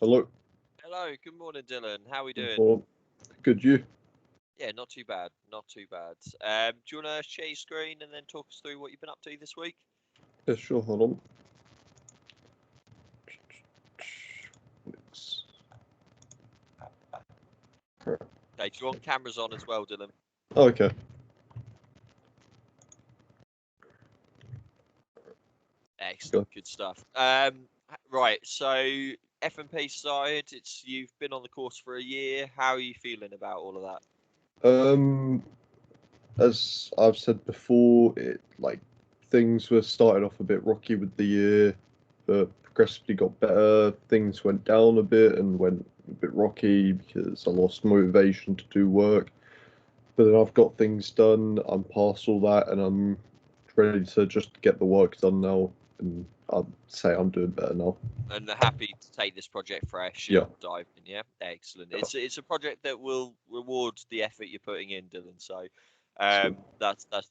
Hello. Hello, good morning, Dylan. How are we doing? Well, good you? Yeah, not too bad, not too bad. Do you want to share your screen and then talk us through what you've been up to this week? Yeah, sure. Hold on. Okay, do you want cameras on as well, Dylan? Oh, okay. Excellent, good stuff. Right, so FMP side, you've been on the course for a year. How are you feeling about all of that? As I've said before, things were started off a bit rocky with the year, but progressively got better. Things went down a bit and went a bit rocky because I lost motivation to do work. But then I've got things done. I'm past all that, and I'm ready to just get the work done now. And I'd say I'm doing better now. And happy to take this project fresh and Yeah. dive in. Yeah, excellent. Yeah. It's a project that will reward the effort you're putting in, Dylan. So that's a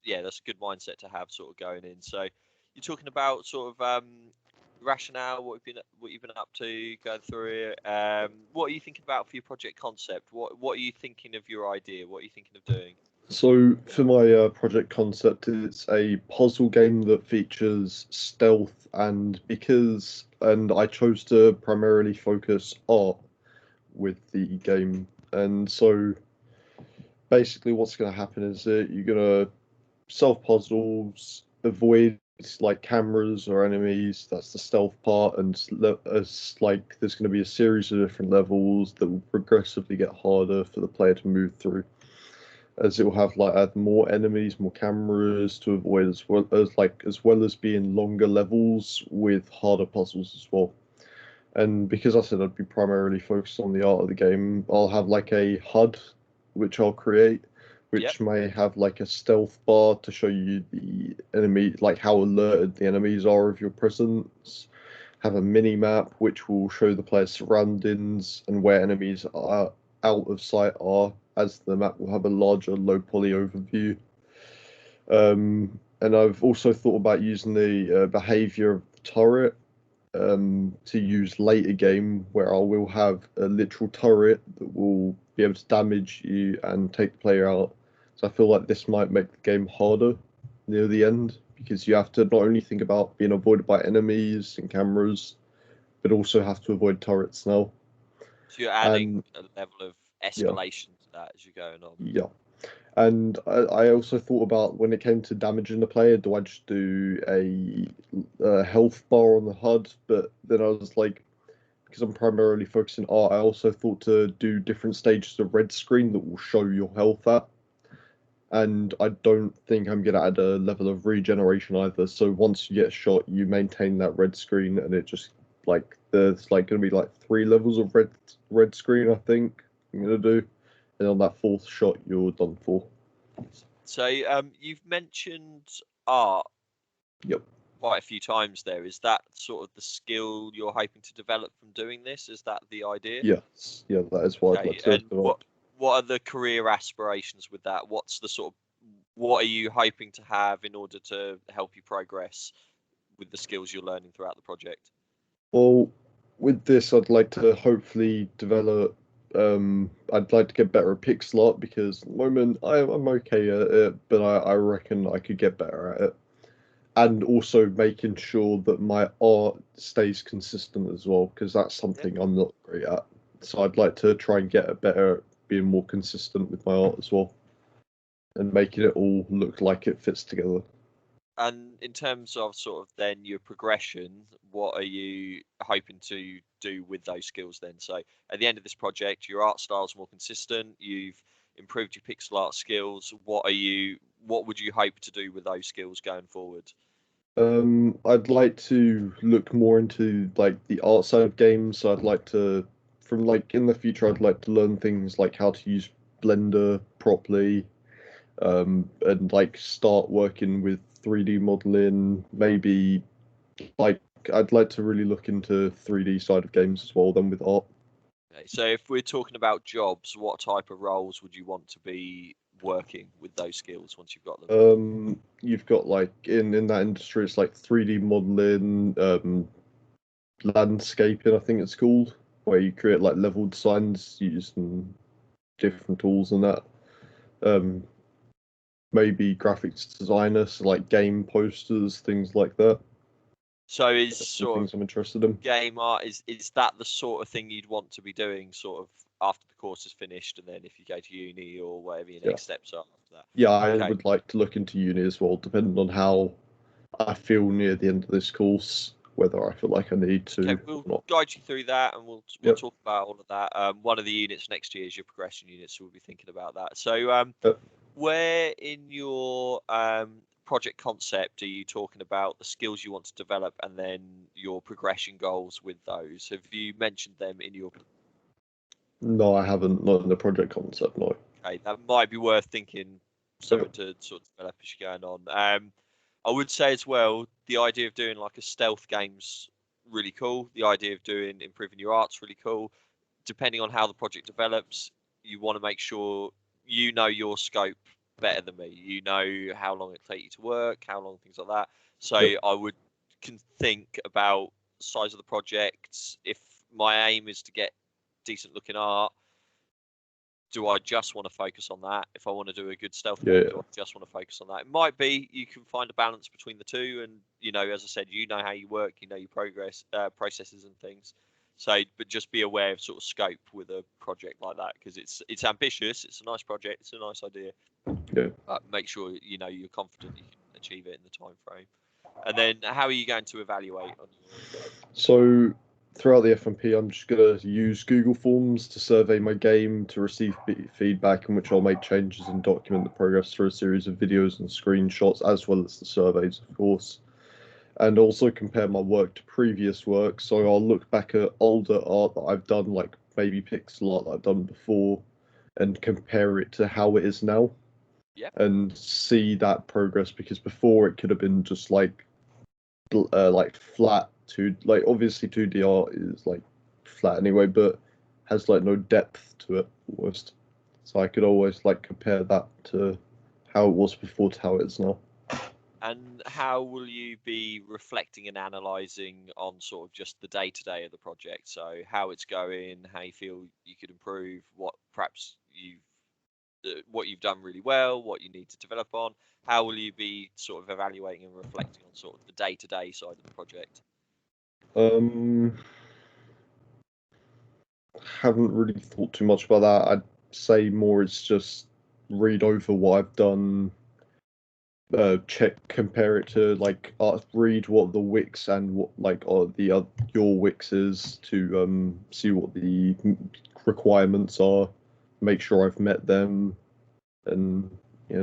good mindset to have sort of going in. So you're talking about sort of rationale, what you've been up to, going through it. What are you thinking about for your project concept? What are you thinking of your idea? What are you thinking of doing? So for my project concept, it's a puzzle game that features stealth, and I chose to primarily focus art with the game, and so basically what's going to happen is that you're going to solve puzzles, avoid like cameras or enemies. That's the stealth part, and there's going to be a series of different levels that will progressively get harder for the player to move through, as it will have add more enemies, more cameras to avoid, as well as being longer levels with harder puzzles as well. And because I said I'd be primarily focused on the art of the game, I'll have a HUD which I'll create, which may have a stealth bar to show you the enemy, how alerted the enemies are of your presence. Have a mini map which will show the player's surroundings and where enemies are out of sight are, as the map will have a larger low poly overview. And I've also thought about using the behavior of the turret to use later game, where I will have a literal turret that will be able to damage you and take the player out. So I feel like this might make the game harder near the end, because you have to not only think about being avoided by enemies and cameras, but also have to avoid turrets now. So you're adding a level of escalation to that as you're going on. Yeah. And I also thought about, when it came to damaging the player, do I just do a health bar on the HUD? But then I was like, because I'm primarily focusing art, I also thought to do different stages of red screen that will show your health at. And I don't think I'm going to add a level of regeneration either. So once you get shot, you maintain that red screen, and it just there's going to be 3 levels of red screen, I think I'm going to do. And on that 4th shot, you're done for. So you've mentioned art Yep. quite a few times there. Is that sort of the skill you're hoping to develop from doing this? Is that the idea? Yes. Yeah, that is what I'd like to develop. What are the career aspirations with that? What are you hoping to have in order to help you progress with the skills you're learning throughout the project? Well, with this, I'd like to hopefully develop. I'd like to get better at pixel art, because at the moment I'm okay at it, but I reckon I could get better at it. And also making sure that my art stays consistent as well, because that's something I'm not great at. So I'd like to try and get better at being more consistent with my art as well, and making it all look like it fits together. And in terms of sort of then your progression, what are you hoping to do with those skills then? So at the end of this project, your art style is more consistent. You've improved your pixel art skills. What would you hope to do with those skills going forward? I'd like to look more into the art side of games. So I'd like to, from in the future, I'd like to learn things like how to use Blender properly, and start working with 3D modeling. Maybe I'd like to really look into 3D side of games as well, then with art. Okay, so if we're talking about jobs, what type of roles would you want to be working with those skills once you've got them? You've got in that industry, it's 3D modeling, landscaping, I think it's called. where you create like level designs using different tools and that. Maybe graphics designers, so like game posters, things like that. So is Some sort things of I'm interested in. game art, is that the sort of thing you'd want to be doing sort of after the course is finished, and then if you go to uni or whatever your Yeah. next steps are after that? Yeah, I Okay. would like to look into uni as well, depending on how I feel near the end of this course, whether I feel like I need to Okay, or we'll not. guide you through that, and we'll Yep. talk about all of that. One of the units next year is your progression unit, so we'll be thinking about that. So, Yep. where in your project concept are you talking about the skills you want to develop, and then your progression goals with those? Have you mentioned them in your? No, I haven't. Not in the project concept, no. Okay, that might be worth thinking something Yep. to sort of develop as you're going on. I would say as well, the idea of doing like a stealth game's really cool. The idea of doing improving your art's really cool. Depending on how the project develops, you want to make sure you know your scope better than me. You know how long it takes you to work, how long things like that. So Yep. I would can think about the size of the project. If my aim is to get decent looking art, do I just want to focus on that? If I want to do a good stealth Yeah, game, yeah. do I just want to focus on that? It might be you can find a balance between the two, and as I said, you know how you work, you know your progress, processes and things. So, but just be aware of sort of scope with a project like that, because it's ambitious, it's a nice project, it's a nice idea. Yeah. Make sure you're confident you can achieve it in the time frame. And then, how are you going to evaluate on your? So throughout the FMP, I'm just gonna use Google Forms to survey my game to receive feedback, in which I'll make changes and document the progress through a series of videos and screenshots, as well as the surveys, of course, and also compare my work to previous work. So I'll look back at older art that I've done, like maybe pixel art that I've done before, and compare it to how it is now, Yeah. and see that progress, because before it could have been just like flat like obviously 2D art is like flat anyway, but has like no depth to it almost. So I could always like compare that to how it was before to how it is now. And how will you be reflecting and analysing on sort of just the day-to-day of the project? So how it's going, how you feel you could improve, what perhaps what you've done really well, what you need to develop on. How will you be sort of evaluating and reflecting on sort of the day-to-day side of the project? Um, haven't really thought too much about that. I'd say more it's just read over what I've done, check, compare it to like read what the Wix and what like the your Wix is to see what the requirements are, make sure I've met them, and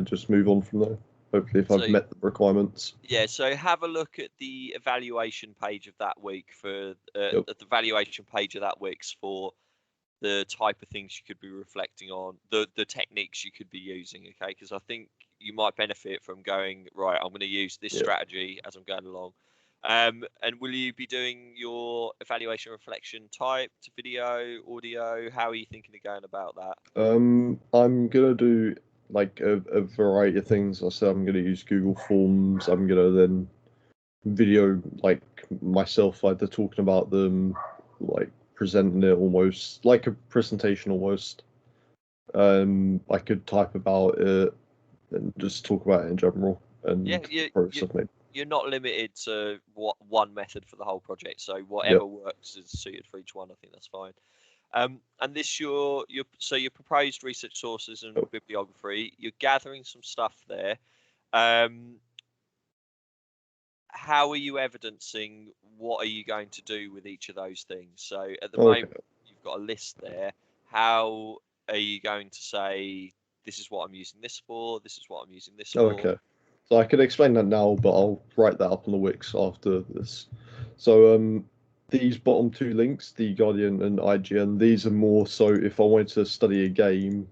just move on from there. Hopefully, if So I've met the requirements. yeah, so have a look at the evaluation page of that week for Yep. at the valuation page of that Wix for the type of things you could be reflecting on, the techniques you could be using, okay? Because I think you might benefit from going, right, I'm going to use this Yep. strategy as I'm going along. And will you be doing your evaluation reflection typed, video, audio? How are you thinking of going about that? I'm gonna do like a variety of things. I said I'm gonna use Google Forms. I'm gonna then video like myself either talking about them, like presenting it almost like a presentation almost. I could type about it and just talk about it in general Yeah, and the progress I've made. you're not limited to what one method for the whole project. So Yep. whatever works is suited for each one. I think that's fine. And this your proposed research sources and Yep. bibliography. You're gathering some stuff there. Um, how are you evidencing? What are you going to do with each of those things? So at the Okay. moment, you've got a list there. How are you going to say this is what I'm using this for? This is what I'm using this for? Okay. So I could explain that now, but I'll write that up on the Wix after this. So these bottom two links, the Guardian and IGN, these are more so if I wanted to study a game,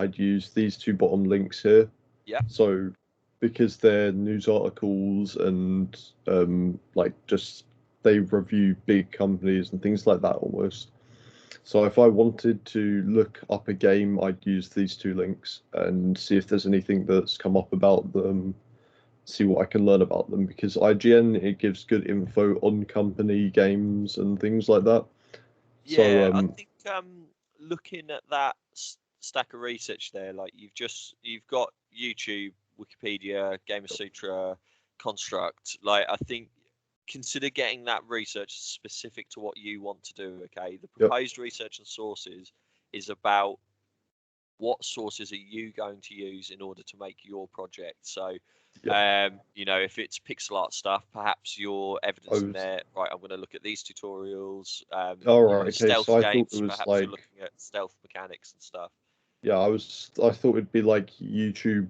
I'd use these two bottom links here. Yeah. So because they're news articles and like just they review big companies and things like that almost. So if I wanted to look up a game, I'd use these two links and see if there's anything that's come up about them, see what I can learn about them, because IGN, it gives good info on company games and things like that. So Yeah, I think looking at that stack of research there, like you've got YouTube, Wikipedia, Gamer Sutra, Construct. Like I think consider getting that research specific to what you want to do. Okay, the yep, proposed research and sources is about what sources are you going to use in order to make your project. So, yep. if it's pixel art stuff, perhaps your I evidence in was there, right, I'm going to look at these tutorials. all right. Okay, Stealth so I thought it games, was perhaps you're like, looking at stealth mechanics and stuff. yeah, I thought it'd be like YouTube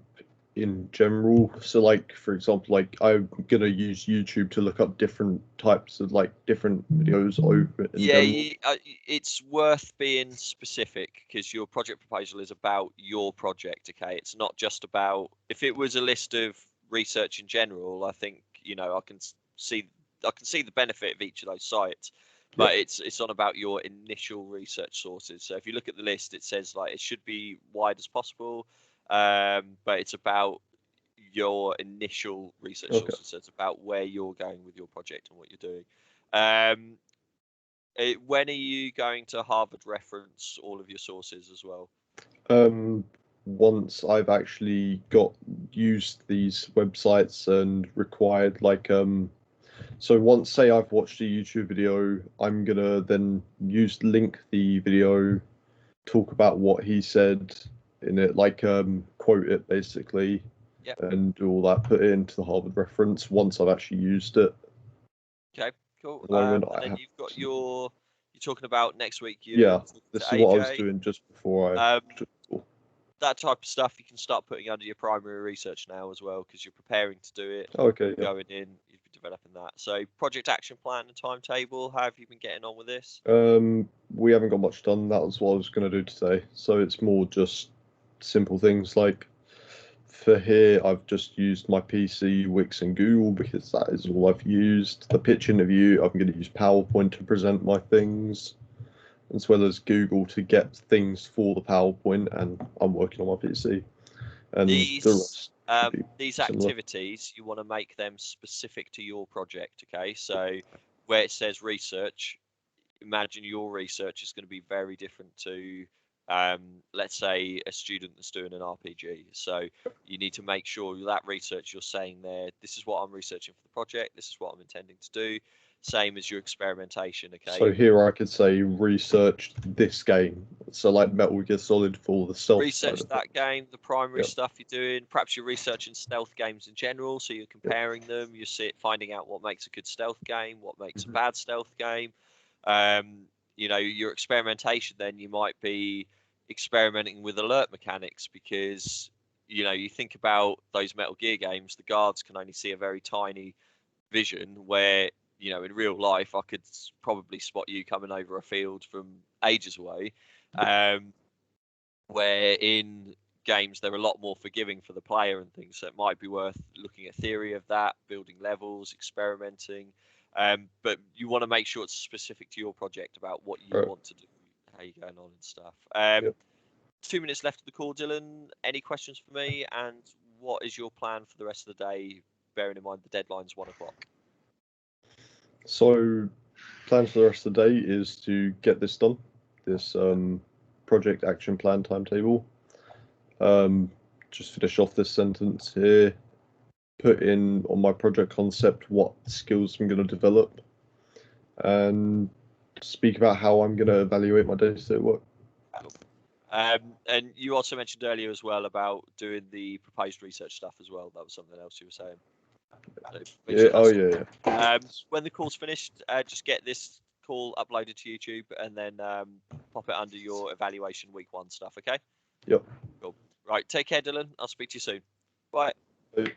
in general. So like for example, like I'm gonna use YouTube to look up different types of like different videos over in Yeah, general. it's worth being specific because your project proposal is about your project. Okay, it's not just about. If it was a list of research in general, I think I can see the benefit of each of those sites, Yep. but it's on about your initial research sources. So if you look at the list, it says like it should be wide as possible, but it's about your initial research Okay. sources. So it's about where you're going with your project and what you're doing. Um, when are you going to Harvard reference all of your sources as well? Um, Once I've actually got used these websites and required so once say I've watched a YouTube video, I'm gonna then link the video, talk about what he said in it, quote it basically, Yeah. and do all that, put it into the Harvard reference once I've actually used it. Okay. Cool. At the moment, And I then have, you've got you're talking about next week. You're yeah, talking to this is what I was AJ. doing just before I Um, took school. that type of stuff you can start putting under your primary research now as well because you're preparing to do it. Okay, yeah. Going in, you've been developing that. So project action plan and timetable. How have you been getting on with this? We haven't got much done. That was what I was going to do today. So it's more just simple things like for here, I've just used my PC, Wix, and Google because that is all I've used. The pitch interview, I'm going to use PowerPoint to present my things, as well as Google to get things for the PowerPoint, and I'm working on my PC. And the These rest should be these similar. activities you want to make them specific to your project. Okay, so where it says research, imagine your research is going to be very different to let's say a student that's doing an RPG. So you need to make sure that research you're saying there, this is what I'm researching for the project, this is what I'm intending to do, same as your experimentation. Okay, So here I could say researched this game. So like Metal Gear Solid for the stealth side research of that things. game, the primary Yep, stuff you're doing. Perhaps you're researching stealth games in general, so you're yep. comparing them. Finding out what makes a good stealth game, what makes a Mhm. bad stealth game. Um, your experimentation. Then you might be experimenting with alert mechanics because you think about those Metal Gear games. The guards can only see a very tiny vision, where in real life I could probably spot you coming over a field from ages away. Um, where in games they're a lot more forgiving for the player and things. So it might be worth looking at theory of that, building levels, experimenting. But you want to make sure it's specific to your project about what you Right. want to do, how you're going on and stuff. Yep. 2 minutes left of the call, Dylan. Any questions for me? And what is your plan for the rest of the day, bearing in mind the deadline's 1 o'clock? So plan for the rest of the day is to get this done. This project action plan timetable. Um, just finish off this sentence here. Put in on my project concept what skills I'm going to develop, and speak about how I'm going to evaluate my day-to-day work. Cool. And you also mentioned earlier as well about doing the proposed research stuff as well. That was something else you were saying. So make Yeah. sure Oh that's yeah. Yeah. when the call's finished, just get this call uploaded to YouTube and then pop it under your evaluation week 1 stuff. Okay. Yep. Cool. Right. Take care, Dylan. I'll speak to you soon. Bye. Yep.